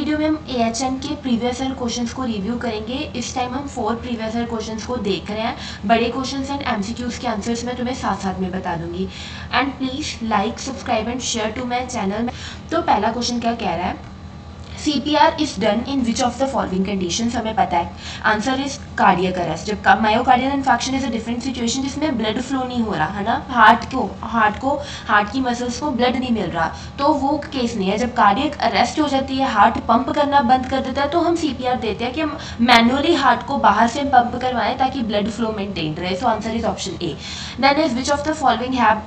Video में हम AHN के प्रीवियस ईयर क्वेश्चंस को रिव्यू करेंगे। इस टाइम हम 4 प्रीवियस ईयर क्वेश्चंस को देख रहे हैं। बड़े क्वेश्चंस एंड MCQs के आंसर्स मैं तुम्हें साथ साथ में बता दूंगी। And please like, subscribe and share to my channel. तो पहला क्वेश्चन क्या कह रहा है, CPR is done in which of the following conditions. हमें पता है आंसर इज कार्डियक अरेस्ट। जब myocardial infection is a different situation जिसमें ब्लड फ्लो नहीं हो रहा है ना, हार्ट की मसल्स को ब्लड नहीं मिल रहा, तो वो केस नहीं है। जब कार्डियक अरेस्ट हो जाती है, हार्ट पंप करना बंद कर देता है, तो हम CPR देते हैं कि हम मैनुअली हार्ट को बाहर से पंप करवाएं ताकि ब्लड फ्लो मेंटेन रहे। So answer is option A. Then is which of the following have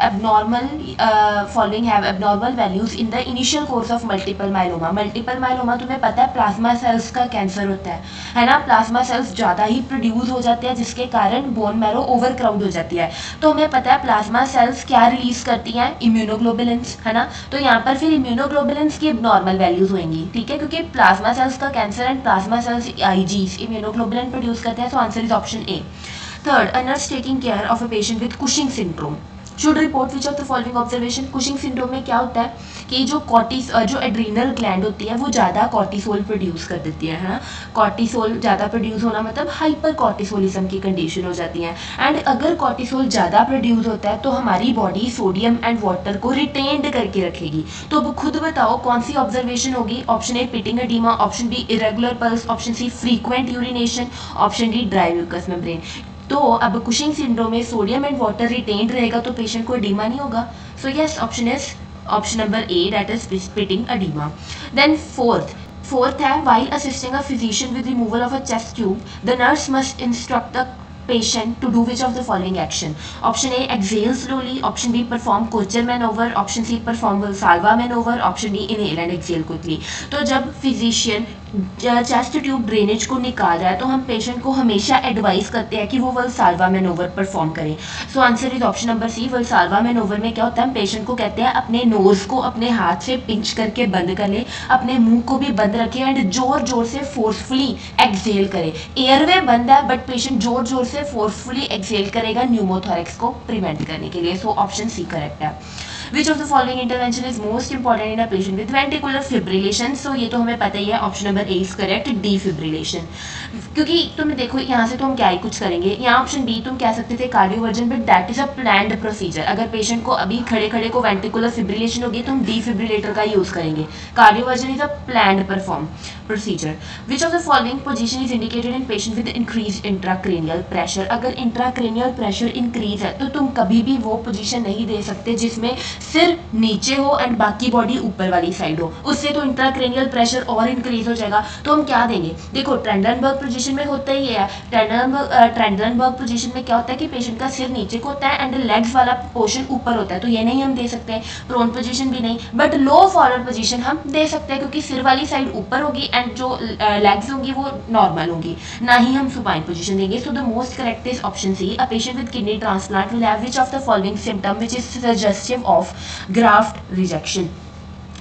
abnormal values in the initial course of multiple myeloma. Multiple myeloma तुम्हें पता है प्लाज्मा सेल्स का कैंसर होता है ना। प्लाज्मा सेल्स ज़्यादा ही produce हो जाते हैं जिसके कारण बोन मैरो ओवर क्राउड हो जाती है। तो हमें पता है प्लाज्मा सेल्स क्या रिलीज करती हैं, इम्यूनोग्लोबुलिन्स, है ना। तो यहाँ पर फिर इम्यूनोग्लोबुलिन्स की नॉर्मल वैल्यूज होंगी, ठीक है, क्योंकि प्लाज्मा सेल्स का cancer and plasma cells IgS immunoglobulin produce करते हैं। सो answer is option A. Third, a nurse taking care of a patient with Cushing syndrome should report which of the following observation. Cushing syndrome में क्या होता है कि जो adrenal gland होती है वो ज़्यादा कॉर्टिसोल प्रोड्यूस कर देती है ना। कॉर्टिसोल ज़्यादा प्रोड्यूस होना मतलब हाइपर कॉर्टिसोलिज्म की कंडीशन हो जाती है। एंड अगर कॉर्टिसोल ज़्यादा प्रोड्यूस होता है तो हमारी बॉडी सोडियम एंड वाटर को रिटेन्ड करके रखेगी। तो अब खुद बताओ कौन सी ऑब्जर्वेशन होगी। Option A pitting oedema, option B irregular pulse, option C frequent urination, option D dry mucous membrane. तो अब कुशिंग सिंड्रोम में सोडियम एंड वाटर रिटेन्ड रहेगा तो पेशेंट को एडीमा नहीं होगा। So yes, option number A, that is pitting oedema. Then fourth है, while assisting a physician with removal of a chest tube the nurse must instruct the patient to do which of the following action. Option A, exhale slowly, option B, perform Kocher maneuver, option C, perform Valsalva maneuver, option D, inhale and exhale quickly. तो जब physician chest tube drainage को निकाल रहा है तो हम patient को हमेशा एडवाइस करते हैं कि वो वल्साल्वा मैनोवर परफॉर्म करें। So answer is option number C. Valsalva manoeuvre में क्या होता है, हम पेशेंट को कहते हैं अपने नोज को अपने हाथ से पिंच करके बंद कर ले, अपने मुंह को भी बंद रखे एंड जोर जोर से फोर्सफुली एक्सहेल करे। एयरवे बंद है बट पेशेंट जोर जोर से फोर्सफुली एक्सहेल करेगा न्यूमोथोरैक्स को प्रिवेंट करने के लिए। सो ऑप्शन सी करेक्ट है। Which of the following intervention is most important in a patient with ventricular fibrillation? So ये तो हमें पता ही है, option number A is correct, defibrillation. क्योंकि तुम देखो यहाँ से तो हम क्या ही कुछ करेंगे। यहाँ ऑप्शन बी तुम कह सकते थे cardioversion, but that is a planned procedure. अगर पेशेंट को अभी खड़े खड़े को वेंट्रिकुलर फिब्रिलेशन होगी तो हम डिफिब्रिलेटर का यूज करेंगे। Cardioversion is a planned perform procedure. Which of the following position is indicated in patient with increase intracranial pressure. अगर इंट्राक्रेनियल प्रेशर इंक्रीज है तो तुम कभी भी वो पोजीशन नहीं दे सकते जिसमें सिर नीचे हो एंड बाकी बॉडी ऊपर वाली साइड हो, उससे तो इंट्राक्रेनियल प्रेशर और इंक्रीज हो जाएगा। तो हम क्या देंगे, देखो ट्रेंडलबर्ग पोजीशन में होता ही है। ट्रेंडलबर्ग पोजीशन में क्या होता है कि पेशेंट का सिर नीचे को होता है एंड लेग्स वाला पोर्शन ऊपर होता है, तो ये नहीं हम दे सकते। प्रोन पोजीशन भी नहीं, बट लो फॉरवर्ड पोजीशन हम दे सकते हैं क्योंकि सिर वाली साइड ऊपर होगी एंड जो लेग्स होंगी वो नॉर्मल होंगी, ना ही हम सुपाइन पोजीशन देंगे। So the most correct is option C. A patient with kidney transplant will have which of the following symptom which is suggestive of graft rejection.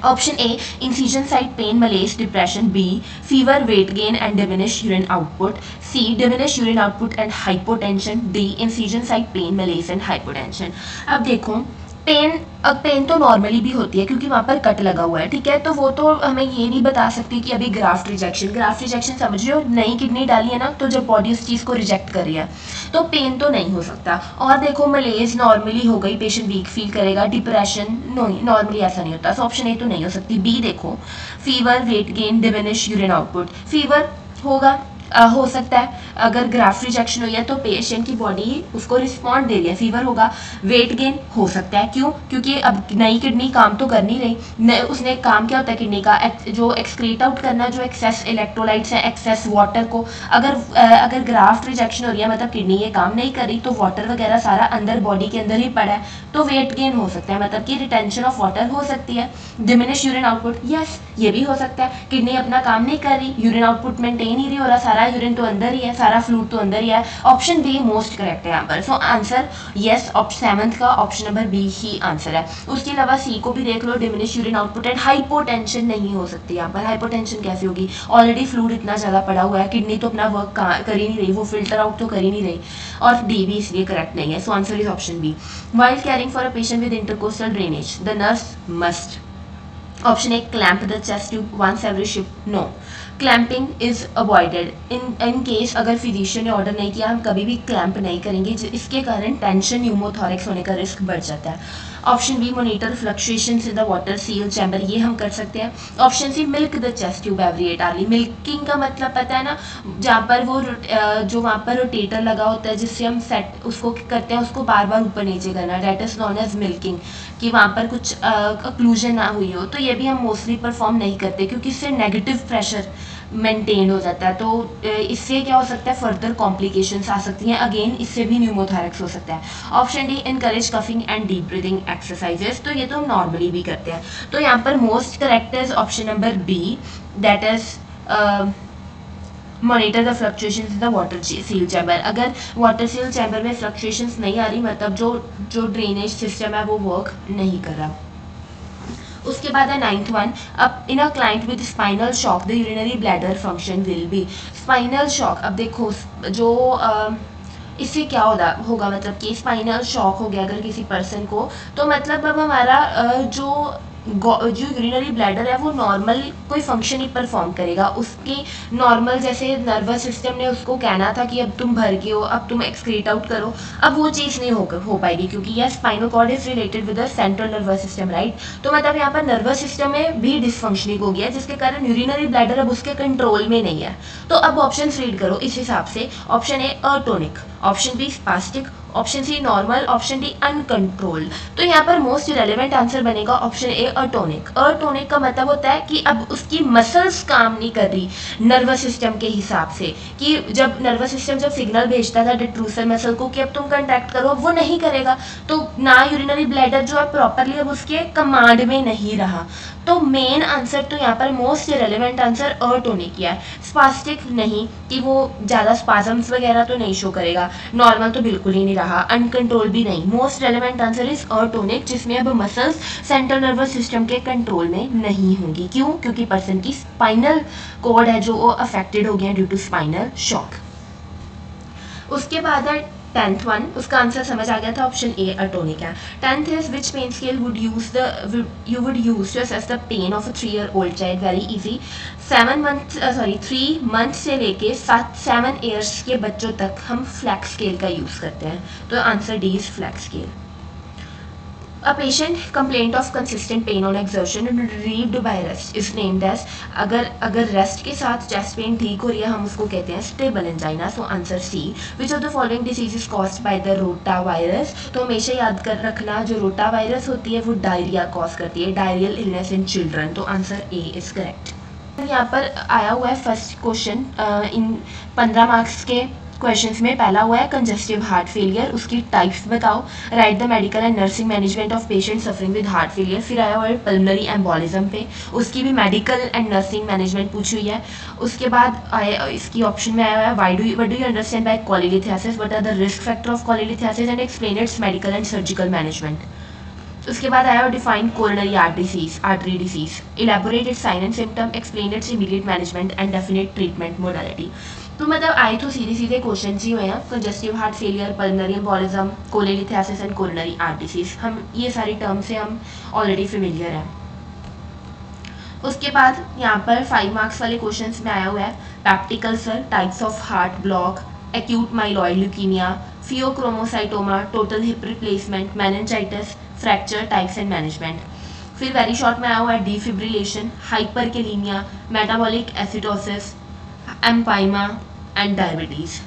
Option A, incision site pain, malaise, depression. B, fever, weight gain and diminished urine output. C, diminished urine output and hypotension. D, incision site pain, malaise and hypotension. अब देखो pen तो normally भी होती है क्योंकि वहाँ पर cut लगा हुआ है, ठीक है। तो वो तो हमें ये नहीं बता सकती कि अभी ग्राफ्ट रिजेक्शन समझ रहे हो, नई किडनी डाली है ना, तो जब बॉडी उस चीज़ को रिजेक्ट कर रही है तो पेन तो नहीं हो सकता। और देखो मलेज नॉर्मली हो गई, पेशेंट वीक फील करेगा। डिप्रेशन नॉर्मली ऐसा नहीं होता। सो ऑप्शन ए तो नहीं हो सकती। बी देखो, fever, weight gain, diminish urine output. Fever होगा, हो सकता है अगर ग्राफ्ट रिजेक्शन हुई है तो पेशेंट की बॉडी उसको रिस्पॉन्ड दे रही है, फीवर होगा। वेट गेन हो सकता है, क्यों, क्योंकि अब नई किडनी काम तो कर नहीं रही, उसने काम क्या होता है किडनी का, जो एक्सक्रीट आउट करना, जो एक्सेस इलेक्ट्रोलाइट्स है, एक्सेस वाटर को। अगर ग्राफ्ट रिजेक्शन हो रही है मतलब किडनी ये काम नहीं कर रही तो वाटर वगैरह सारा अंदर बॉडी के अंदर ही पड़ा है, तो वेट गेन हो सकता है, मतलब कि रिटेंशन ऑफ वाटर हो सकती है। डिमिनिश यूरिन आउटपुट, यस ये भी हो सकता है, किडनी अपना काम नहीं कर रही, यूरिन आउटपुट मेंटेन ही नहीं हो रहा, सारा यूरिन तो अंदर ही है, सारा फ्लूइड तो अंदर ही है। ऑप्शन बी मोस्ट करेक्ट है यहाँ पर। सो आंसर यस, सेवंथ का ऑप्शन नंबर बी ही आंसर है। उसके अलावा सी को भी देख लो, diminish urine output and hypotension नहीं हो सकती यहाँ पर। हाइपोटेंशन कैसे होगी, ऑलरेडी फ्लूइड इतना ज़्यादा पड़ा हुआ है, किडनी तो अपना वर्क कर ही नहीं रही, वो फिल्टर आउट तो कर ही नहीं रही। और डी भी इसलिए करेक्ट नहीं है। So answer is option B. While caring for a patient with intercostal drainage the nurse must option A clamp the chest tube once every shift, no, clamping is avoided in case अगर physician ने order नहीं किया, हम कभी भी clamp नहीं करेंगे, इसके कारण टेंशन न्यूमोथोरैक्स होने का रिस्क बढ़ जाता है। Option B monitor fluctuations in the water seal chamber, ये हम कर सकते हैं। Option C milk the chest tube every 8 hourly, milking का मतलब पता है ना, जहाँ पर वो जो वहाँ पर रोटेटर लगा होता है जिससे हम सेट उसको करते हैं, उसको बार बार ऊपर नीचे करना, that is known as milking, कि वहाँ पर कुछ अक्लूजन ना हुई हो। तो ये भी हम मोस्टली परफॉर्म नहीं करते क्योंकि इससे नेगेटिव प्रेशर मेंटेन हो जाता है, तो इससे क्या हो सकता है, फर्दर कॉम्प्लिकेशंस आ सकती हैं, अगेन इससे भी न्यूमोथोरैक्स हो सकता है। Option D encourage coughing and deep breathing exercises, तो ये तो हम नॉर्मली भी करते हैं। तो यहाँ पर most correct is option number B, that is monitor the fluctuations in the water seal chamber. अगर वाटर सील चैम्बर में फ्लक्चुएशंस नहीं आ रही, मतलब जो ड्रेनेज सिस्टम है वो वर्क नहीं कर रहा। उसके बाद है 9th वन, अब in a client with spinal shock the urinary bladder function will be, spinal shock, अब देखो जो इससे क्या होगा, मतलब कि स्पाइनल शॉक हो गया अगर किसी पर्सन को, तो मतलब अब हमारा जो यूरिनरी ब्लैडर है वो नॉर्मल कोई फंक्शन ही परफॉर्म करेगा, उसके नॉर्मल जैसे नर्वस सिस्टम ने उसको कहना था कि अब तुम भर गए हो, अब तुम एक्सक्रीट आउट करो, अब वो चीज़ नहीं हो पाएगी क्योंकि यह spinal cord is related with the central nervous system, right. तो मतलब यहाँ पर नर्वस सिस्टम में भी डिसफंक्शनिंग हो गया जिसके कारण यूरिनरी ब्लैडर अब उसके कंट्रोल में नहीं है। तो अब ऑप्शन रीड करो इस हिसाब से, option A atonic, option B spastic, option C normal, option D uncontrolled. तो यहाँ पर मोस्ट रेलेवेंट आंसर बनेगा ऑप्शन ए अटोनिक। अटोनिक का मतलब होता है कि अब उसकी मसल्स काम नहीं कर रही नर्वस सिस्टम के हिसाब से, कि जब नर्वस सिस्टम जब सिग्नल भेजता था डिट्रूसर मसल को कि अब तुम कंट्रैक्ट करो, अब वो नहीं करेगा, तो ना यूरिनरी ब्लैडर जो है प्रॉपरली अब उसके कमांड में नहीं रहा। तो मेन आंसर तो यहाँ पर मोस्ट रेलेवेंट आंसर अटोनिक किया है, स्पास्टिक नहीं, कि वो ज़्यादा स्पाजम्स वगैरह तो नहीं शो करेगा, नॉर्मल तो बिल्कुल ही नहीं रहा, अनकंट्रोल भी नहीं। मोस्ट रेलेवेंट आंसर इज अटोनिक, जिसमें अब मसल्स सेंट्रल नर्वस सिस्टम के कंट्रोल में नहीं होंगी। क्यों? क्योंकि पर्सन की स्पाइनल कॉर्ड है जो अफेक्टेड हो गया ड्यू टू स्पाइनल शॉक। उसके बाद है 10th वन, उसका आंसर समझ आ गया था, ऑप्शन ए अटोनिक है। 10th is which pain scale would you would use to assess the pain of a 3-year-old child, very easy. 3 month से लेके 7 ईयर्स के बच्चों तक हम फ्लैक्स स्केल का यूज़ करते हैं, तो answer D is FLACC scale. A patient complaint of consistent pain on exertion and relieved by rest is named as, अगर रेस्ट के साथ चेस्ट पेन ठीक हो रही है हम उसको कहते हैं stable angina. So answer C. Which of the following disease is caused by the rotavirus, तो हमेशा याद कर रखना जो रोटा वायरस होती है वो डायरिया कॉज करती है, डायरियल इलनेस इन चिल्ड्रन, तो आंसर ए इज करेक्ट। यहाँ पर आया हुआ है फर्स्ट क्वेश्चन इन 15 मार्क्स के क्वेश्चंस में, पहला हुआ है कंजेस्टिव हार्ट फेलियर, उसकी टाइप्स बताओ, right the medical and nursing management of patient suffering with heart failure. फिर आया हुआ है पल्मोनरी एम्बोलिज्म पे, उसकी भी मेडिकल एंड नर्सिंग मैनेजमेंट पूछी हुई है। उसके बाद आया इसकी ऑप्शन में आया हुआ है what do you understand by cholelithiasis, what are the risk factor of cholelithiasis and explain its medical and surgical management. उसके बाद आया define coronary artery disease, elaborate its sign and symptom, explain its immediate management and definite treatment modality. तो मतलब आए तो सीधे question ही हुए हैं, congestive heart failure, pulmonary embolism, cholelithiasis and coronary artery disease, हम ये सारी टर्म से हम ऑलरेडी फेमिलियर हैं। उसके बाद यहाँ पर 5 मार्क्स वाले क्वेश्चंस में आया हुआ है peptic ulcer, types of heart block, acute myeloid leukaemia, phaeochromocytoma, total hip replacement, meningitis, fracture, types and management. फिर वेरी शॉर्ट में आया हुआ है defibrillation, hyperkalaemia, metabolic acidosis, empyema and diabetes.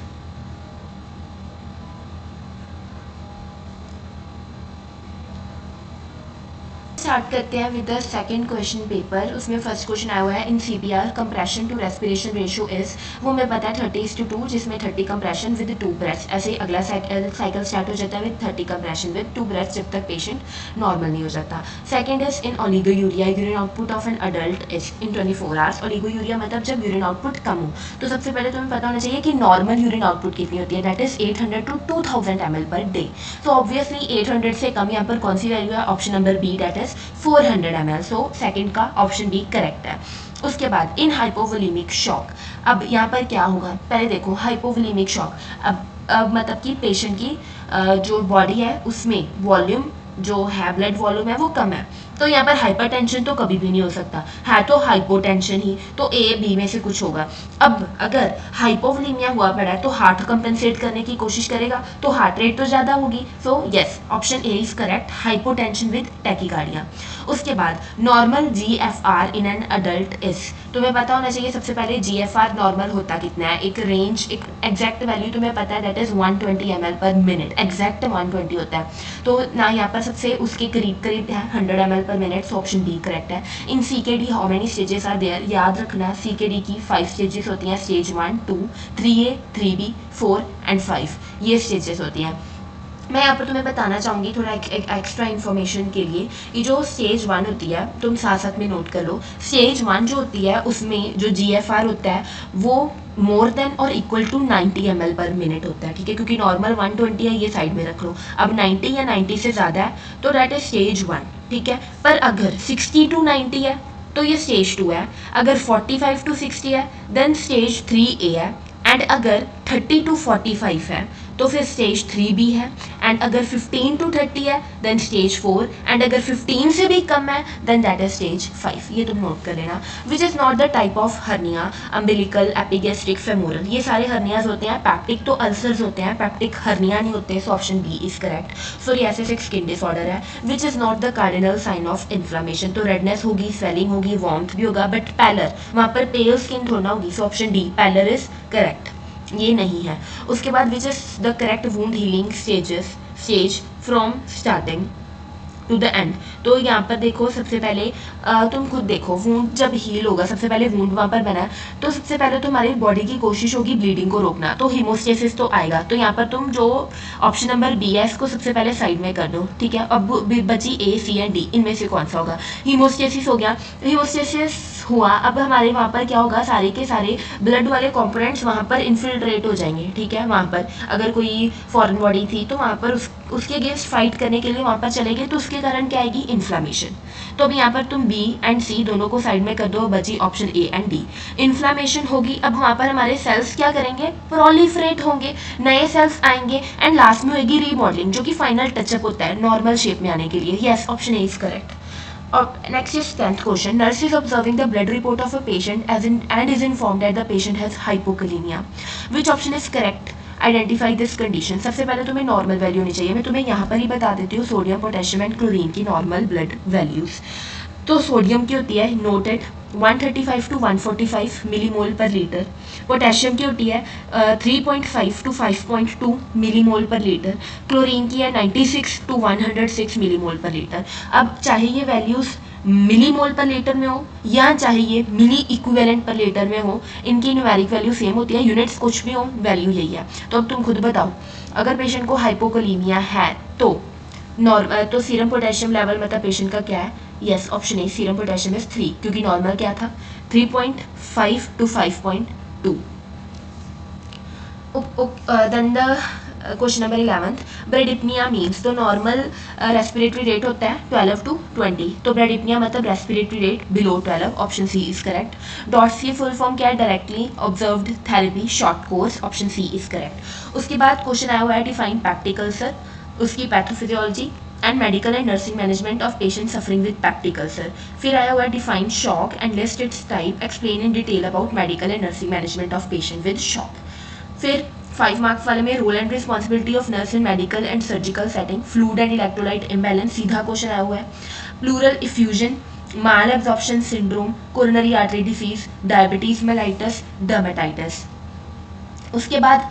Start करते हैं with the second question paper. उसमें first question आया हुआ है in CPR compression to respiration ratio is, वो हमें पता है 30:2, जिसमें 30 कंप्रेशन विद 2 ब्रेथ्स। ऐसे ही अगला साइकिल स्टार्ट हो जाता है विद 30 कंप्रेशन विद 2 ब्रेथ्स जब तक पेशेंट नॉर्मल नहीं हो जाता। Second is in oliguria, urine output of an adult is in 24 hours. Oliguria मतलब जब यूरिन आउटपुट कम हो, तो सबसे पहले तुम्हें पता होना चाहिए कि नॉर्मल यूरिन आउटपुट कितनी होती है, दैट इज 800 to 2000 ml पर डे। तो ऑब्वियसली 800 से कम यहाँ पर कौन सी वैल्यू है, option number B, that is 400 ml। So second का ऑप्शन बी करेक्ट है। उसके बाद इन हाइपोवोलेमिक शॉक, अब यहाँ पर क्या होगा, पहले देखो हाइपोवोलेमिक शॉक, अब मतलब कि पेशेंट की जो बॉडी है उसमें वॉल्यूम जो है ब्लड वॉल्यूम है वो कम है, तो यहाँ पर हाइपरटेंशन तो कभी भी नहीं हो सकता, है तो हाइपोटेंशन ही, तो ए बी में से कुछ होगा। अब अगर हाइपोवोलीमिया हुआ पड़ा है तो हार्ट कंपेंसेट करने की कोशिश करेगा, तो हार्ट रेट तो ज़्यादा होगी। सो yes, option A is correct, hypotension with tachycardia. उसके बाद normal GFR in an adult is, तुम्हें पता होना चाहिए सबसे पहले GFR नॉर्मल होता कितना है, एक रेंज, एक एग्जैक्ट वैल्यू तुम्हें पता है, दैट इज 120 ml पर मिनट, एग्जैक्ट 120 होता है। तो ना यहाँ पर सबसे उसके करीब करीब है 100 ml पर minute, so option D correct है। In CKD how many stages are there, याद रखना CKD की 5 स्टेजेस होती हैं, स्टेज 1, 2, 3A, 3B, 4 एंड 5, ये स्टेजेस होती हैं। मैं यहाँ पर तुम्हें बताना चाहूँगी थोड़ा एक्स्ट्रा इन्फॉर्मेशन के लिए, ये जो स्टेज 1 होती है, तुम साथ साथ में नोट कर लो, स्टेज 1 जो होती है उसमें जो GFR होता है वो मोर देन और इक्वल टू 90 ml पर मिनट होता है, ठीक है, क्योंकि नॉर्मल 120 है, ये साइड में रख लो। अब 90 या 90 से ज़्यादा है तो दैट इज स्टेज 1, ठीक है। पर अगर 60 to 90 है तो ये स्टेज 2 है, अगर 45 to 60 है देन स्टेज 3A है, एंड अगर 30 to 45 है तो फिर स्टेज 3B है, एंड अगर 15 to 30 है देन स्टेज 4, एंड अगर 15 से भी कम है देन दैट इज स्टेज 5, ये तुम नोट कर लेना। विच is not the type of hernia, umbilical, epigastric, femoral, ये सारे हर्नियाज होते हैं। पैप्टिक तो अल्सर्स होते हैं, पैप्टिक हर्निया नहीं होते, so option B is correct. Psoriasis एक स्किन डिसऑर्डर है which is not the cardinal sign of inflammation, तो रेडनेस होगी, स्वेलिंग होगी, वार्मथ भी होगा, बट पैलर, वहाँ पर पेल स्किन थोड़ा होगी, so option D pallor is correct, ये नहीं है। उसके बाद which is the correct wound healing stage from starting to the end, तो यहाँ पर देखो सबसे पहले तुम खुद देखो, वूंड जब हील होगा, सबसे पहले वूंड वहाँ पर बना है तो सबसे पहले तुम्हारी बॉडी की कोशिश होगी ब्लीडिंग को रोकना, तो हीमोस्टेसिस तो आएगा। तो यहाँ पर तुम जो ऑप्शन नंबर बी है इसको सबसे पहले साइड में कर दो, ठीक है। अब बची A, C एंड D, इनमें से कौन सा होगा। हीमोस्टेसिस हो गया, हीमोस्टेसिस हुआ, अब हमारे वहाँ पर क्या होगा, सारे के सारे ब्लड वाले कंपोनेंट्स वहाँ पर इन्फिल्ट्रेट हो जाएंगे, ठीक है। वहाँ पर अगर कोई फॉरेन बॉडी थी तो वहाँ पर उसके अगेंस्ट फाइट करने के लिए वहाँ पर चले गए, तो उसके कारण क्या आएगी, इन्फ्लामेशन। तो अब यहाँ पर तुम B एंड C दोनों को साइड में कर दो, बची option A and D। Inflammation होगी, अब वहाँ पर हमारे सेल्स क्या करेंगे, प्रोलिफरेट होंगे, नए सेल्स आएंगे, एंड लास्ट में होगी रीमॉडलिंग, जो कि फाइनल टचअप होता है नॉर्मल शेप में आने के लिए। Yes, option A is correct. Next is 10th question. Nurse is observing the blood report of a patient and is informed that the patient has hypokalemia. Which option is correct? Identify this condition. सबसे पहले तुम्हें normal value होनी चाहिए, मैं तुम्हें यहाँ पर ही बता देती हूँ सोडियम, पोटेशियम एंड क्लोरीन की नॉर्मल ब्लड वैल्यूज। तो सोडियम की होती है noted 135 to 145 millimole per litre, potassium की होती है 3.5 to 5.2 millimole per litre, chlorine की है 96 to 106 मिलीमोल पर लीटर। अब चाहे ये वैल्यूज़ मिलीमोल पर लीटर में हो या चाहे ये मिली इक्विवेलेंट पर लीटर में हो, इनकी न्यूमेरिक वैल्यू सेम होती है, यूनिट्स कुछ भी हो, वैल्यू यही है। तो अब तुम खुद बताओ, अगर पेशेंट को हाइपोकलीमिया है तो तो सीरम पोटेशियम लेवल मतलब पेशेंट का क्या है, yes, option A, serum potassium is 3, क्योंकि नॉर्मल क्या था 3.5 to 5.2। Then the question number 11th, bradypnoea means, तो नॉर्मल रेस्पिरेटरी रेट होता है 12 to 20, तो ब्रेडिप्निया मतलब respiratory rate below 12, option C is correct. DOTS की फुल फॉर्म क्या है, directly observed therapy short course, option C is correct. उसके बाद क्वेश्चन आया हुआ है डिफाइन पैप्टिक अल्सर, उसकी pathophysiology and medical and nursing management of patient suffering with peptic ulcer. फिर आया हुआ है define shock and list its type, explain in detail about medical and nursing management of patient with shock. फिर 5 marks वाले में role and responsibility of nurse in medical and surgical setting, fluid and electrolyte imbalance, सीधा question आया हुआ है। Pleural effusion, माल absorption syndrome, coronary artery disease, diabetes mellitus, dermatitis. उसके बाद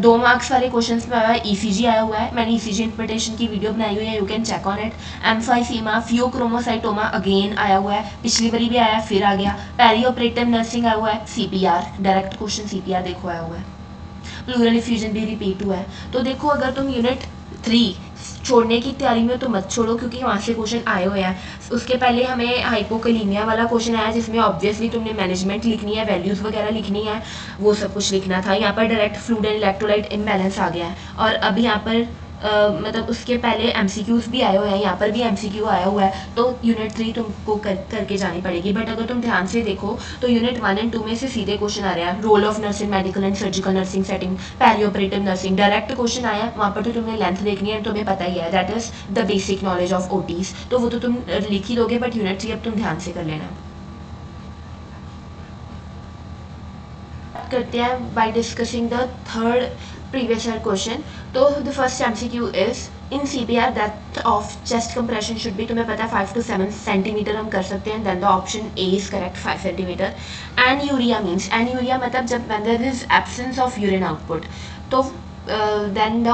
2 marks वाले क्वेश्चंस में आया है ECG आया हुआ है, मैंने ECG इंटरप्रिटेशन की वीडियो बनाई हुई है, you can check on it. Emphysema, pheochromocytoma again आया हुआ है, पिछली बारी भी आया फिर आ गया। पेरी ऑपरेटिव नर्सिंग आया हुआ है, CPR डायरेक्ट क्वेश्चन CPR देखो आया हुआ है। प्लूरल इफ्यूजन भी रिपीट हुआ है। तो देखो अगर तुम यूनिट 3 छोड़ने की तैयारी में तो मत छोड़ो, क्योंकि वहाँ से क्वेश्चन आए हुए हैं। उसके पहले हमें हाइपोकलीमिया वाला क्वेश्चन आया जिसमें ऑब्वियसली तुमने मैनेजमेंट लिखनी है, वैल्यूज़ वगैरह लिखनी है, वो सब कुछ लिखना था। यहाँ पर direct fluid and electrolyte imbalance आ गया है, और अब यहाँ पर मतलब उसके पहले MCQs भी आए हुए हैं, यहाँ पर भी MCQ आया हुआ है, तो यूनिट 3 तुमको करके जानी पड़ेगी। बट अगर तुम ध्यान से देखो तो यूनिट 1 एंड 2 में से सीधे क्वेश्चन आ रहा है, role of nurse in medical and surgical nursing setting, perioperative nursing, direct question आया है। वहाँ पर तो तुम्हें लेंथ देखनी है, तुम्हें पता ही है, that is the basic knowledge of OTs, तो वो तो तुम लिख ही दोगे, बट यूनिट 3 अब तुम ध्यान से कर लेना। करते हैं by discussing the third previous year question. तो the first MCQ is in CPR depth of chest compression should be, तुम्हें पता है 5 to 7 सेंटीमीटर हम कर सकते हैं, then the option A is correct 5 centimetre. Anuria means, anuria मतलब जब when there is absence of urine output, तो देन द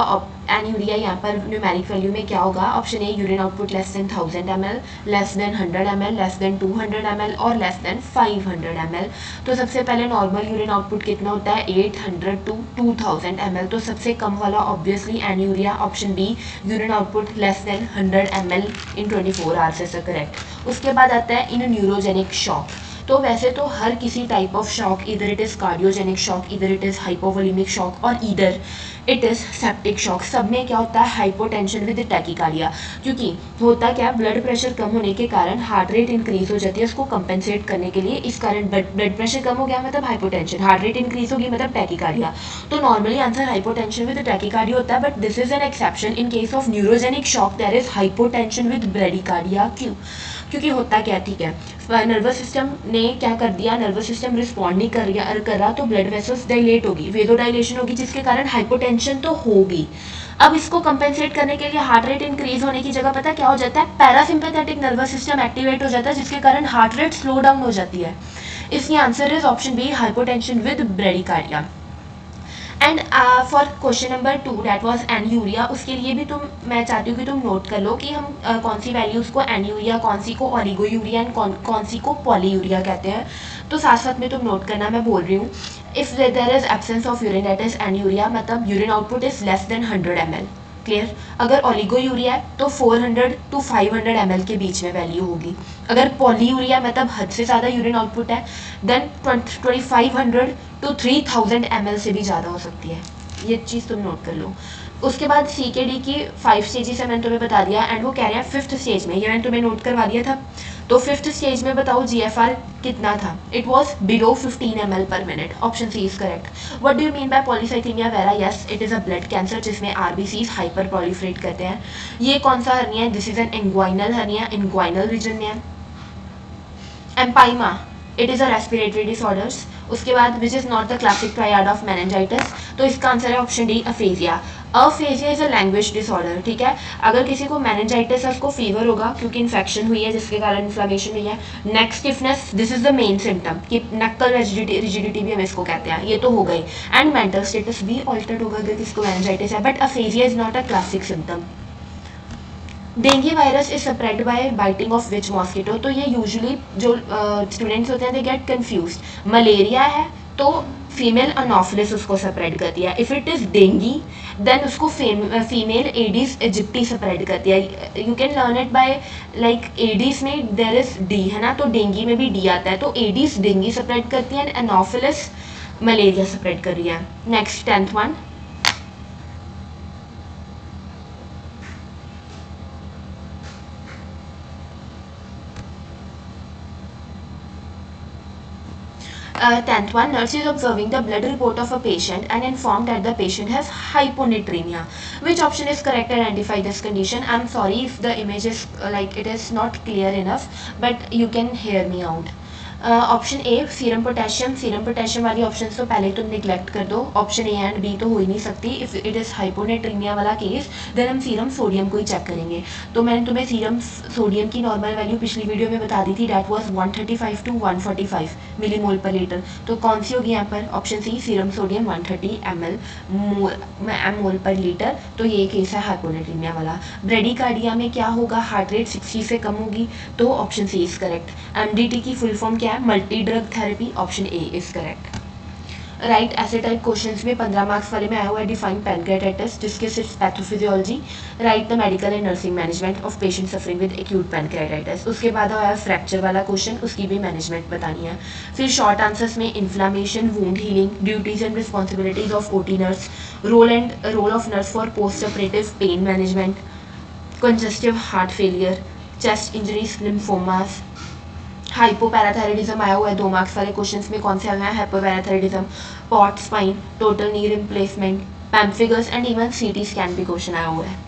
एन्यूरिया यहाँ पर न्यूमेरिक वैल्यू में क्या होगा, option A urine output less than 1000 ml, less than 100 ml, less than 200 ml और less than 500 ml। तो सबसे पहले नॉर्मल यूरिन आउटपुट कितना होता है, 800 to 2000 ml, तो सबसे कम वाला obviously anuria, option B urine output less than 100 ml इन 24 आवर्स इज करेक्ट। उसके बाद आता है इन न्यूरोजेनिक शॉक। तो वैसे तो हर किसी टाइप ऑफ शॉक, इधर इट इज़ कार्डियोजेनिक शॉक, इधर इट इज़ हाइपोवोलेमिक शॉक और इधर इट इज़ सेप्टिक शॉक, सब में क्या होता है, हाइपोटेंशन विद टैकीकार्डिया। क्योंकि होता क्या, ब्लड प्रेशर कम होने के कारण हार्ट रेट इंक्रीज हो जाती है, उसको कंपेंसेट करने के लिए, इस कारण ब्लड प्रेशर कम हो गया मतलब हाइपोटेंशन, हार्ट रेट इंक्रीज होगी मतलब टैकीकार्डिया। तो normally answer hypotension with tachycardia होता है, but this is an exception, in case of neurogenic shock there is hypotension with bradycardia. क्यों? क्योंकि होता क्या, ठीक है, नर्वस सिस्टम ने क्या कर दिया, नर्वस सिस्टम रिस्पॉन्ड नहीं कर रहा, तो ब्लड वेसल्स डायलेट होगी, वेदो डायलेशन होगी, जिसके कारण हाइपोटेंशन तो होगी। अब इसको कंपेंसेट करने के लिए हार्ट रेट इंक्रीज होने की जगह पता क्या हो जाता है, पैरासिम्पैथेटिक नर्वस सिस्टम एक्टिवेट हो जाता है, जिसके कारण हार्ट रेट स्लो डाउन हो जाती है। इसलिए answer is option B hypotension with bradycardia. And for question number 2 that was anuria, उसके लिए भी मैं चाहती हूँ कि तुम नोट कर लो कि हम कौन सी वैल्यूज़ को एन्यूरिया, कौन सी को ओलिगोयूरिया एंड कौन सी को पॉलीयूरिया कहते हैं। तो साथ साथ में तुम नोट करना, मैं बोल रही हूँ, if there is absence of urine that is anuria, मतलब urine output is less than 100 ml, clear. अगर ओलिगोयूरिया है तो 400 to 500 ml के बीच में वैल्यू होगी। अगर पॉलीयूरिया मतलब हद से ज़्यादा यूरिन आउटपुट है, देन 2500 to 3000 ml से भी ज़्यादा हो सकती है, ये चीज़ तुम नोट कर लो। उसके बाद CKD की 5 स्टेजेस है, मैंने तुम्हें बता दिया, एंड वो कह रहे हैं 5th स्टेज में, ये मैंने तुम्हें नोट करवा दिया था। तो 5th स्टेज में बताओ GFR कितना था, it was below 15 ml per minute, option C is correct. What do you mean by polycythemia vera, yes it is a blood cancer जिसमें RBCs हाइपर प्रोलिफरेट करते हैं। ये कौन सा हर्निया है, this is an inguinal hernia, inguinal region में है। Empyema, it is a respiratory disorders. उसके बाद which is not the classic triad of meningitis, तो इसका आंसर है option D aphasia. Aphasia is a language disorder, ठीक है। अगर किसी को मेनिंजाइटिस है उसको फीवर होगा क्योंकि इन्फेक्शन हुई है जिसके कारण इन्फ्लेमेशन हुई है। Neck stiffness, this is the main symptom, कि नक्कल रिजिडिटी भी हम इसको कहते हैं, ये तो हो गई। एंड मेंटल स्टेटस भी ऑल्टर्ड होगा अगर किसी को मेनिंजाइटिस है, but aphasia is not a classic symptom. Dengue virus is spread by biting of which mosquito, तो ये यूजुअली जो स्टूडेंट्स होते हैं दे गेट कंफ्यूज्ड। मलेरिया है तो फीमेल अनोफिलिस उसको स्प्रेड करती है, if it is dengue then उसको फीमेल एडिस इजिप्टी स्प्रेड करती है। You can learn it by like Aedes में देयर इज डी है ना, तो डेंगी में भी डी आता है, तो एडिस डेंगी स्प्रेड करती है एंड अनोफिलिस मलेरिया स्प्रेड कर रही है। Next 10th one, tenth one, nurse is observing the blood report of a patient and informed that the patient has hyponatremia. Which option is correct to identify this condition? I'm sorry if the image is like it is not clear enough, but you can hear me out. Option A serum potassium वाली option तो पहले तुम neglect कर दो, option A and B तो हो ही नहीं सकती। इफ़ इट इज़ हाइपोनेट्रीमिया वाला केस देन हम सीरम सोडियम को ही चेक करेंगे। तो मैंने तुम्हें सीरम सोडियम की नॉर्मल वैल्यू पिछली वीडियो में बता दी थी, that was 135 to 145 millimole per litre. तो कौन सी होगी यहाँ पर, option C serum sodium 130 ml per litre, तो ये केस है हाइपोनेट्रीमिया वाला। ब्रेडिकार्डिया में क्या होगा, हार्ट रेट 60 से कम होगी, तो option C is correct. MDT की फुल फॉर्म क्या है, multi drug therapy, option A is correct. Right ऐसे टाइप क्वेश्चंस में 15 मार्क्स वाले में आया हुआ है डिफाइन पैनक्रियाटाइटिस, जिसके सिर्फ pathophysiology, write the medical and nursing management of patient suffering with acute pancreatitis. उसके बाद आया फ्रैक्चर वाला क्वेश्चन, उसकी भी मैनेजमेंट बतानी है। फिर शॉर्ट आंसर्स में inflammation, wound healing, duties and responsibilities of OT nurse, role of nurse for post operative pain management, congestive heart failure, chest injuries, lymphomas, hypoparathyroidism आया हुआ है 2 मार्क्स वाले क्वेश्चंस में। कौन से आए हैं? Hypoparathyroidism, Pott spine, total knee replacement, pemphigus and even CT scan भी क्वेश्चन आया हुआ है।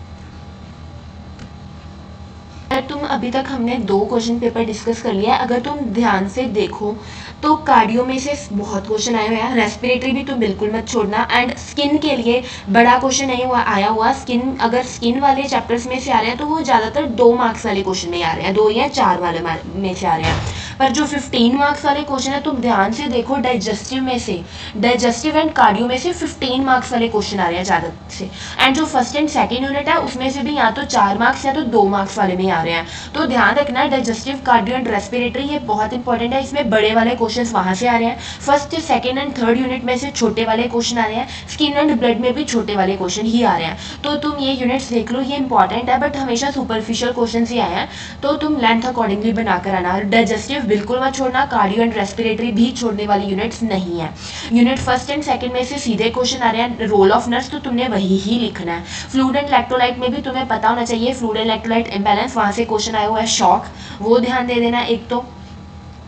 तुम अभी तक हमने 2 क्वेश्चन पेपर डिस्कस कर लिया है। अगर तुम ध्यान से देखो तो कार्डियो में से बहुत क्वेश्चन आए हुए हैं, रेस्पिरेटरी भी तुम बिल्कुल मत छोड़ना, एंड स्किन के लिए बड़ा क्वेश्चन नहीं हुआ आया हुआ। स्किन, अगर स्किन वाले चैप्टर्स में से आ रहे हैं तो वो ज़्यादातर 2 मार्क्स वाले क्वेश्चन में आ रहे हैं, 2 या 4 वाले में से आ रहे हैं। पर जो 15 मार्क्स वाले क्वेश्चन है तुम ध्यान से देखो, डाइजेस्टिव में से, डाइजेस्टिव एंड कार्डियो में से 15 मार्क्स वाले क्वेश्चन आ रहे हैं ज़्यादा से। एंड जो फर्स्ट एंड सेकेंड यूनिट है उसमें से भी या तो 4 मार्क्स या तो 2 मार्क्स वाले में आ रहे हैं। तो ध्यान रखना, डाइजेस्टिव, कार्डियो एंड रेस्पिरेटरी ये बहुत इंपॉर्टेंट है, इसमें बड़े वाले क्वेश्चन वहाँ से आ रहे हैं। First, second and third unit में से छोटे वाले क्वेश्चन आ रहे हैं, स्किन एंड ब्लड में भी छोटे वाले क्वेश्चन ही आ रहे हैं। तो तुम ये यूनिट्स देख लो, ये इंपॉर्टेंट है, बट हमेशा सुपरफिशियल क्वेश्चन ही आए हैं, तो तुम लेंथ अकॉर्डिंगली बनाकर आना। डाइजेस्टिव बिल्कुल मत छोड़ना, कार्डियो एंड रेस्पिरेटरी भी छोड़ने वाली यूनिट्स नहीं है। यूनिट फर्स्ट एंड सेकंड में से सीधे क्वेश्चन आ रहे हैं, रोल ऑफ नर्स, तो तुमने वही ही लिखना है। फ्लूइड एंड इलेक्ट्रोलाइट में भी तुम्हें पता होना चाहिए, फ्लूइड एंड इलेक्ट्रोलाइट इम्बैलेंस, वहाँ से क्वेश्चन आया हुआ है शॉक, वो ध्यान दे देना एक तो।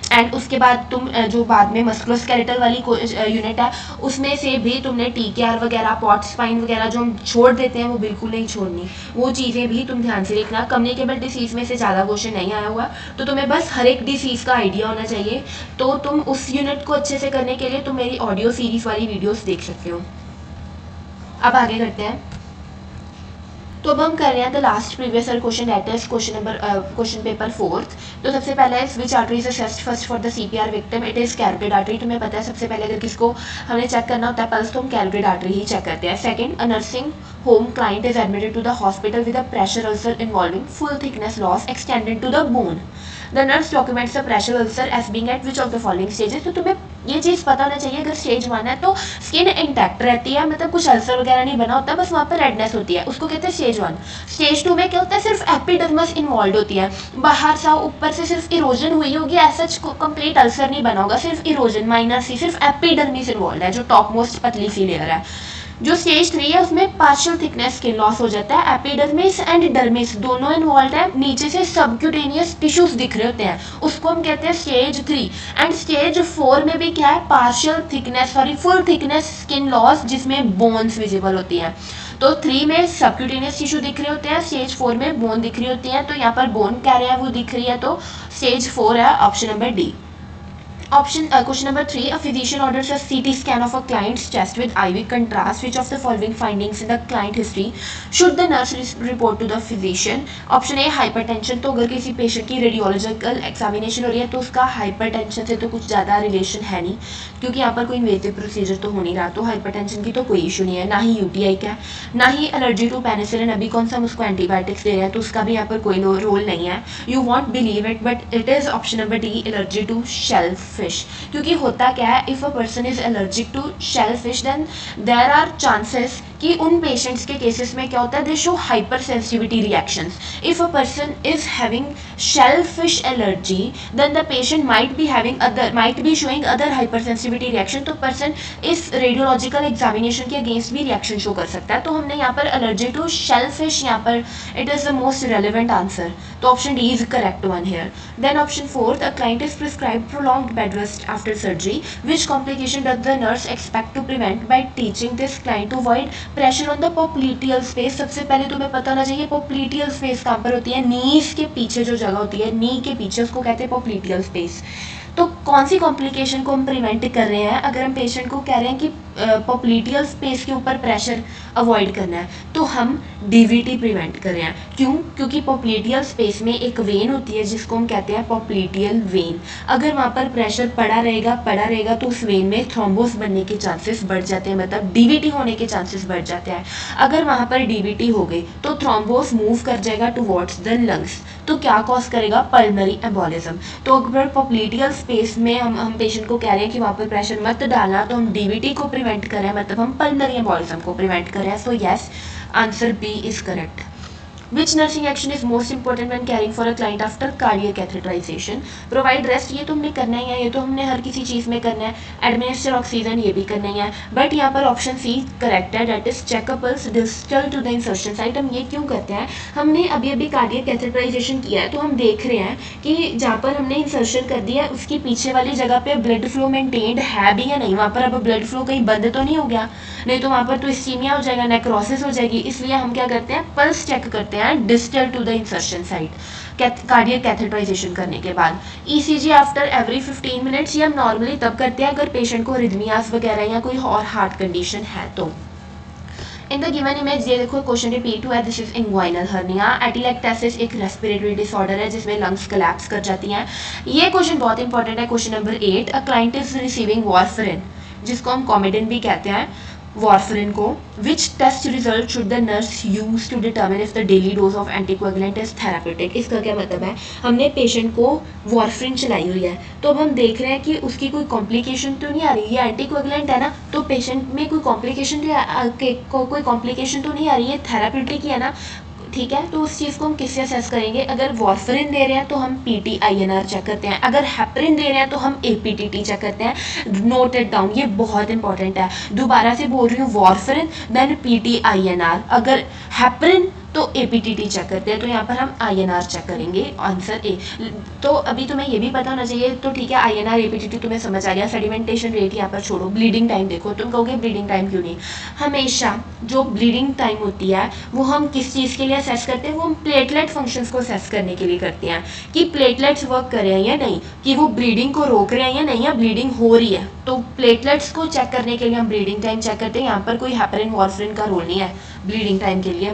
एंड उसके बाद तुम जो बाद में मस्कुलोस्केलेटल वाली यूनिट है उसमें से भी तुमने TKR वगैरह, पॉट स्पाइन वगैरह जो हम छोड़ देते हैं वो बिल्कुल नहीं छोड़नी, वो चीज़ें भी तुम ध्यान से लिखना। कम्युनिकेबल डिसीज़ में से ज़्यादा क्वेश्चन नहीं आया हुआ, तो तुम्हें बस हर एक डिसीज़ का आइडिया होना चाहिए। तो तुम उस यूनिट को अच्छे से करने के लिए तुम मेरी ऑडियो सीरीज़ वाली वीडियोज़ देख सकते हो। अब आगे करते हैं। तो अब हम कर रहे हैं the last previous year question, that is question paper 4th। तो सबसे पहले है which artery is assessed first for the CPR victim, it is carotid artery. तुम्हें पता है सबसे पहले अगर किसको हमें चेक करना होता है पल्स तो हम कैरोटिड आर्टरी ही चेक करते हैं। Second, a nursing home client is admitted to the hospital with a pressure ulcer involving full thickness loss extended to the bone. The nurse documents the pressure ulcer as being at which of the following stages. तो तुम्हें ये चीज़ पता होना चाहिए, अगर stage 1 है तो skin intact रहती है, मतलब कुछ अल्सर वगैरह नहीं बना होता, बस वहाँ पर रेडनेस होती है, उसको कहते हैं स्टेज 1। स्टेज 2 में क्या होता है, सिर्फ एपिडर्मिस इन्वॉल्व होती है, बाहर सा ऊपर से सिर्फ इरोजन हुई होगी, ऐसा कंप्लीट अल्सर नहीं बना होगा, सिर्फ इरोजन माइनर सी, सिर्फ एपिडर्मिस इन्वॉल्व है जो टॉप मोस्ट पतली सी लेयर है। जो स्टेज 3 है उसमें पार्शियल थिकनेस स्किन लॉस हो जाता है, एपिडर्मिस एंड डर्मिस दोनों इन्वॉल्व है, नीचे से सबक्यूटेनियस टिश्यूज दिख रहे होते हैं, उसको हम कहते हैं स्टेज 3। एंड स्टेज 4 में भी क्या है, partial thickness, sorry full thickness skin loss जिसमें बोन्स विजिबल होती हैं। तो 3 में सबक्यूटेनियस टिश्यू दिख रहे होते हैं, स्टेज 4 में बोन दिख रही होती है, तो यहाँ पर बोन क्या रहा है वो दिख रही है, तो स्टेज 4 है option number D. Question number 3, a physician orders a CT scan of a client's chest with IV contrast. Which of the following findings in the client history should the nurse report to the physician? Option A, hypertension। तो अगर किसी patient की radiological examination हो रही है तो उसका hypertension से तो कुछ ज़्यादा रिलेशन है नहीं, क्योंकि यहाँ पर कोई इन्वेसिव प्रोसीजर तो हो नहीं रहा, तो हाइपरटेंशन की तो कोई इशू नहीं है, ना ही UTI का, ना ही एलर्जी टू पेनिसिलिन, अभी कौन सा हम उसको एंटीबायोटिक्स दे रहे हैं तो उसका भी यहाँ पर कोई रोल नहीं है। You won't believe it but it is option number D, allergy to shellfish. क्योंकि होता क्या है, if a person is allergic to shellfish then there are chances कि उन पेशेंट्स के केसेस में क्या होता है, they show hypersensitivity reactions. If a person is having shellfish allergy then the patient might be showing other hypersensitivity reaction, तो person इस radiological examination के अगेंस्ट भी रिएक्शन शो कर सकता है। तो हमने यहाँ पर एलर्जी टू शेल फिश, यहाँ पर it is the most relevant answer, तो option D is correct one here. Then option 4, a client is prescribed prolonged bed rest after surgery, which complication does the nurse expect to prevent by teaching this client to avoid pressure on the popliteal space. सबसे पहले तुम्हें पता होना चाहिए पोप्लीटियल space कहाँ पर होती है, नीज के पीछे जो जगह होती है, नी के पीछे, उसको कहते हैं पोप्लीटियल स्पेस। तो कौन सी कॉम्प्लिकेशन को हम प्रिवेंट कर रहे हैं, अगर हम पेशेंट को कह रहे हैं कि पॉप्लिटियल स्पेस के ऊपर प्रेशर अवॉइड करना है, तो हम डीवीटी प्रिवेंट कर रहे हैं। क्यों? क्योंकि पॉप्लिटियल स्पेस में एक वेन होती है जिसको हम कहते हैं पॉप्लिटियल वेन। अगर वहाँ पर प्रेशर पड़ा रहेगा तो उस वेन में थ्रोम्बोस बनने के चांसेस बढ़ जाते हैं, मतलब डीवीटी होने के चांसेस बढ़ जाते हैं। अगर वहाँ पर डीवीटी हो गई तो थ्रोम्बोस मूव कर जाएगा टुवर्ड्स द लंग्स, तो क्या कॉज करेगा? Pulmonary embolism. तो अगर पॉप्लिटियल स्पेस में हम पेशेंट को कह रहे हैं कि वहाँ पर प्रेशर मत डालना, तो हम डीवीटी को प्रिवेंट कर रहे हैं, मतलब हम पल्मोनरी एम्बोलिज्म को प्रिवेंट कर रहे हैं। So yes, answer B is correct. Which nursing action is most important when caring for a client after cardiac catheterization? Provide rest, ये तो हमने करना ही है, ये तो हमने हर किसी चीज़ में करना है। Administer ऑक्सीजन, ये भी करना ही है। बट यहाँ पर ऑप्शन सी करेक्ट है, that is check a pulse distal to the insertion site. हम ये क्यों करते हैं? हमने अभी कार्डियक कैथेटराइजेशन किया है, तो हम देख रहे हैं कि जहाँ पर हमने इंसर्शन कर दिया है उसकी पीछे वाली जगह पे ब्लड फ्लो मेंटेन्ड है भी या नहीं, वहाँ पर अब ब्लड फ्लो कहीं बंद तो नहीं हो गया, नहीं तो वहाँ पर तो इस्कीमिया हो जाएगा, नेक्रोसिस हो जाएगी। इसलिए हम क्या करते हैं? पल्स चेक करते हैं distal to the insertion site cardiac catheterization करने के बाद। ईसीजी आफ्टर एवरी 15 मिनट्स, ये हम नॉर्मली तब करते हैं अगर पेशेंट को रिदमियास वगैरह या कोई और हार्ट कंडीशन है तो। इन द गिवन इमेज ये देखो क्वेश्चन रिपीट हुआ है, दिस इज इंग्वाइनल हर्निया। एटिलेक्टेसिस एक रेस्पिरेटरी डिसऑर्डर है जिसमें लंग्स कोलैप्स कर जाती हैं। ये क्वेश्चन बहुत इंपॉर्टेंट है, question number 8। A client is receiving warfarin, जिसको हम कॉमेडिन भी कहते हैं, वारफरिन को। Which test result should the nurse use to determine if the daily dose of anticoagulant is therapeutic? इसका क्या मतलब है? हमने पेशेंट को वारफरिन चलाई हुई है, तो अब हम देख रहे हैं कि उसकी कोई कॉम्प्लिकेशन तो नहीं आ रही, ये एंटीकोएगुलेंट है ना, तो पेशेंट में कोई कॉम्प्लिकेशन तो नहीं आ रही है, थेरापेटिक ही है ना, ठीक है। तो उस चीज़ को हम किससे असेस करेंगे? अगर वारफरिन दे रहे हैं तो हम PTINR चेक करते हैं, अगर हेपरिन दे रहे हैं तो हम APTT चेक करते हैं। नोट इट डाउन, ये बहुत इंपॉर्टेंट है। दोबारा से बोल रही हूँ, वारफरिन देन PTINR, अगर हेपरिन तो APTT चेक करते हैं, तो यहाँ पर हम INR चेक करेंगे, आंसर ए। तो अभी तुम्हें ये भी पता होना चाहिए, तो ठीक है INR APTT तुम्हें समझ आ गया। सेडिमेंटेशन रेट यहाँ पर छोड़ो, ब्लीडिंग टाइम देखो। तुम कहोगे ब्लीडिंग टाइम क्यों नहीं? हमेशा जो ब्लीडिंग टाइम होती है वो हम किस चीज़ के लिए असेस करते हैं? वो हम प्लेटलेट फंक्शंस को असेस करने के लिए करते हैं कि प्लेटलेट्स वर्क कर रहे हैं या नहीं, कि वो ब्लीडिंग को रोक रहे हैं या नहीं, या ब्लीडिंग हो रही है। तो प्लेटलेट्स को चेक करने के लिए हम ब्लीडिंग टाइम चेक करते हैं। यहाँ पर कोई हेपरिन वारफरिन का रोल नहीं है ब्लीडिंग टाइम के लिए।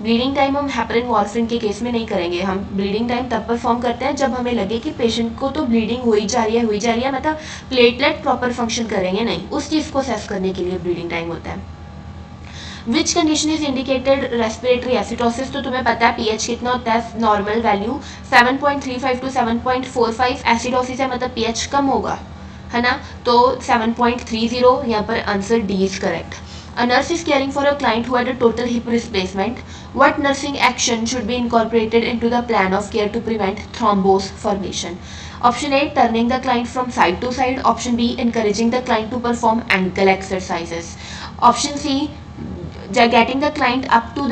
ब्लीडिंग टाइम हम हेपरिन वारफरिन के केस में नहीं करेंगे। हम ब्लीडिंग टाइम तब परफॉर्म करते हैं जब हमें लगे कि पेशेंट को तो ब्लीडिंग हो ही जा रही है, मतलब प्लेटलेट प्रॉपर फंक्शन करेंगे नहीं, उस चीज़ को असेस करने के लिए ब्लीडिंग टाइम होता है। Which condition is indicated respiratory acidosis? तो तुम्हें पता है pH कितना होता है, नॉर्मल वैल्यू 7.35 टू 7.45। एसिडोसिस है मतलब pH कम होगा, है ना, तो 7.30। यहाँ पर answer D is correct. A nurse is caring for a client who had a total hip replacement. What nursing action should be incorporated into the plan of care to prevent thrombus formation? Option A, turning the client from side to side. Option B, encouraging the client to perform ankle exercises. Option C, getting the client up to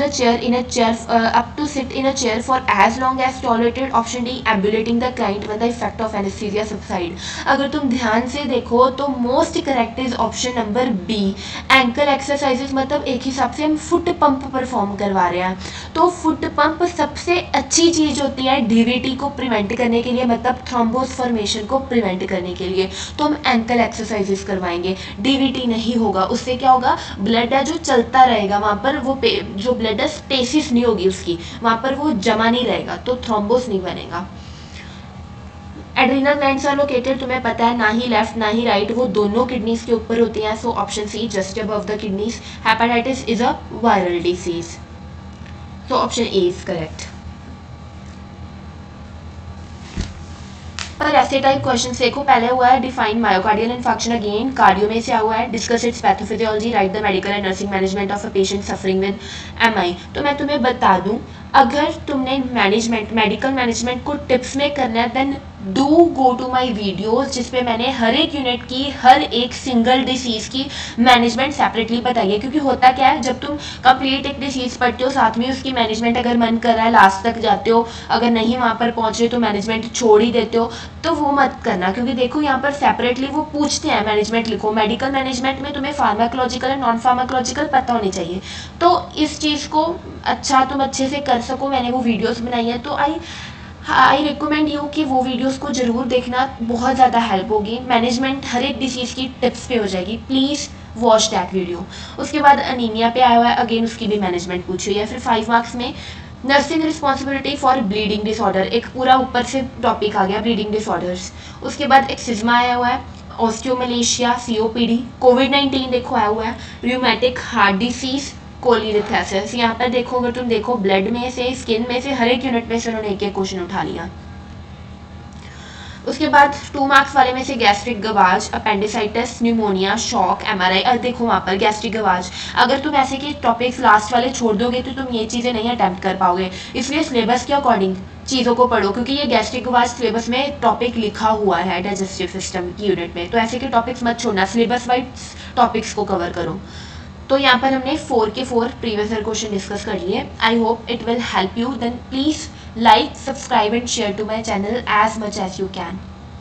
sit in a chair for as long as tolerated. Option D, ambulating the client when the effect of anesthesia subside. अगर तुम ध्यान से देखो तो most correct is option number B, ankle exercises. मतलब एक हिसाब से हम फुट पंप परफॉर्म करवा रहे हैं, तो फुट पंप सबसे अच्छी चीज़ होती है डीवीटी को प्रिवेंट करने के लिए, मतलब थ्रोम्बोस फॉर्मेशन को प्रिवेंट करने के लिए। तो हम एंकल एक्सरसाइजेस करवाएंगे, डीवीटी नहीं होगा। उससे क्या होगा? ब्लड है जो चलता रहेगा, वहाँ पर वो जो ब्लड है स्टेसिस नहीं होगी उसकी, वहाँ पर वो जमा नहीं रहेगा, तो थ्रोम्बोस नहीं बनेगा। एड्रीनल ग्लैंड्स आर लोकेटेड, तुम्हें पता है, ना ही लेफ्ट ना ही राइट, वो दोनों किडनीज के ऊपर होती हैं। So option C, just above the kidneys. Hepatitis is a viral disease, so option A is correct. पर ऐसे टाइप क्वेश्चन देखो, पहले हुआ है define myocardial infarction, again cardio में से आया हुआ है। Discuss its pathophysiology, write the medical and nursing management of a patient suffering with MI। तो मैं तुम्हें बता दूं, अगर तुमने मेडिकल मैनेजमेंट को टिप्स में करना है, then do go to my videos, जिसपे मैंने हर एक यूनिट की हर एक सिंगल डिसीज़ की मैनेजमेंट सेपरेटली बताई है। क्योंकि होता क्या है, जब तुम कंप्लीट एक डिसीज़ पढ़ते हो साथ में उसकी मैनेजमेंट अगर मन कर रहा है लास्ट तक जाते हो, अगर नहीं वहाँ पर पहुँचे तो मैनेजमेंट छोड़ ही देते हो, तो वो मत करना। क्योंकि देखो यहाँ पर सेपरेटली वो पूछते हैं मैनेजमेंट लिखो। मेडिकल मैनेजमेंट में तुम्हें फार्माकोलॉजिकल एंड नॉन फार्माकोलॉजिकल पता होनी चाहिए, तो इस चीज़ को अच्छा तुम अच्छे से कर सको, मैंने वो वीडियोज़ बनाई है। तो आई आई रिकमेंड यू कि वो वीडियोस को ज़रूर देखना, बहुत ज़्यादा हेल्प होगी, मैनेजमेंट हर एक डिसीज़ की टिप्स पे हो जाएगी, प्लीज़ वॉच दैट वीडियो। उसके बाद अनीमिया पे आया हुआ है, अगेन उसकी भी मैनेजमेंट पूछी हुई है। फिर 5 मार्क्स में nursing responsibility for bleeding disorder, एक पूरा ऊपर से टॉपिक आ गया ब्लीडिंग डिसऑर्डर्स। उसके बाद एक सिज्मा आया हुआ है, ऑस्टियोमलेशिया, COPD, कोविड-19 देखो आया हुआ है, रूमेटिक हार्ट डिसीज, कोलिथेसिस। यहाँ पर देखो, अगर तुम देखो ब्लड में से, स्किन में से, हर एक यूनिट में से उन्होंने एक एक क्वेश्चन उठा लिया। उसके बाद 2 मार्क्स वाले में से गैस्ट्रिक गवाज, अपेंडिसाइटिस, न्यूमोनिया, शॉक, MRI। अब देखो वहाँ पर गैस्ट्रिक गवाज, अगर तुम ऐसे के टॉपिक्स लास्ट वाले छोड़ दोगे तो तुम ये चीज़ें नहीं अटैम्प्ट कर पाओगे, इसलिए सिलेबस के अकॉर्डिंग चीज़ों को पढ़ो, क्योंकि ये गैस्ट्रिक गवाज सिलेबस में टॉपिक लिखा हुआ है डाइजेस्टिव सिस्टम की यूनिट में, तो ऐसे के टॉपिक्स मत छोड़ना, सिलेबस वाइज टॉपिक्स को कवर करो। तो यहाँ पर हमने 4 के 4 प्रीवियस ईयर क्वेश्चन डिस्कस कर लिए। I hope it will help you, then please like, subscribe and share to my channel as much as you can.